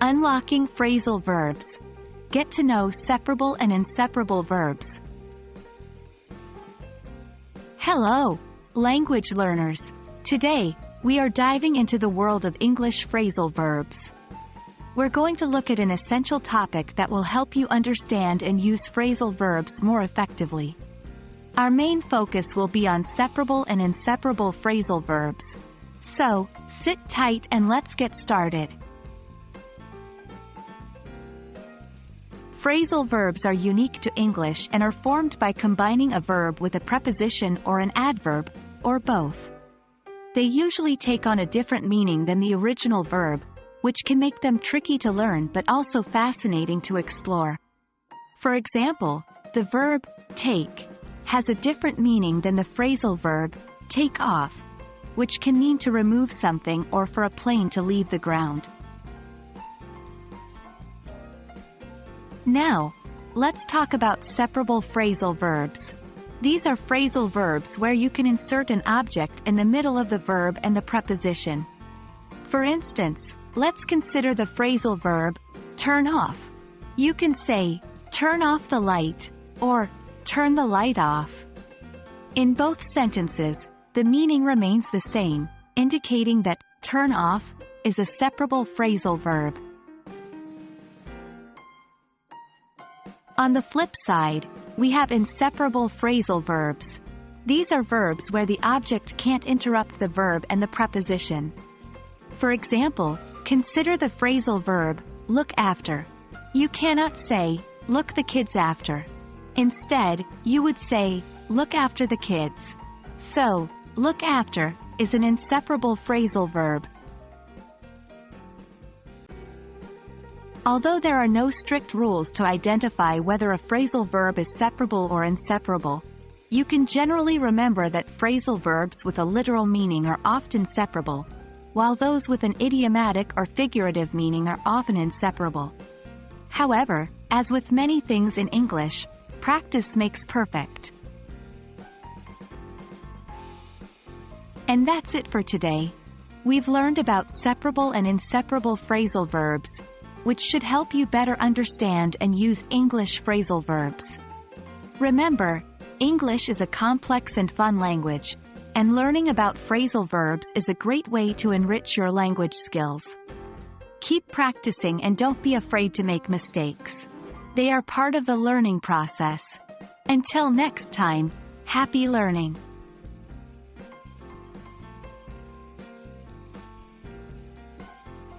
Unlocking phrasal verbs. Get to know separable and inseparable verbs. Hello, language learners. Today, we are diving into the world of English phrasal verbs. We're going to look at an essential topic that will help you understand and use phrasal verbs more effectively. Our main focus will be on separable and inseparable phrasal verbs. So, sit tight and let's get started. Phrasal verbs are unique to English and are formed by combining a verb with a preposition or an adverb, or both. They usually take on a different meaning than the original verb, which can make them tricky to learn but also fascinating to explore. For example, the verb take has a different meaning than the phrasal verb take off, which can mean to remove something or for a plane to leave the ground. Now, let's talk about separable phrasal verbs. These are phrasal verbs where you can insert an object in the middle of the verb and the preposition. For instance, let's consider the phrasal verb turn off. You can say, turn off the light, or turn the light off. In both sentences, the meaning remains the same, indicating that turn off is a separable phrasal verb. On the flip side, we have inseparable phrasal verbs. These are verbs where the object can't interrupt the verb and the preposition. For example, consider the phrasal verb look after. You cannot say, look the kids after. Instead, you would say, look after the kids. So, look after is an inseparable phrasal verb. Although there are no strict rules to identify whether a phrasal verb is separable or inseparable, you can generally remember that phrasal verbs with a literal meaning are often separable, while those with an idiomatic or figurative meaning are often inseparable. However, as with many things in English, practice makes perfect. And that's it for today. We've learned about separable and inseparable phrasal verbs, which should help you better understand and use English phrasal verbs. Remember, English is a complex and fun language, and learning about phrasal verbs is a great way to enrich your language skills. Keep practicing and don't be afraid to make mistakes. They are part of the learning process. Until next time, happy learning!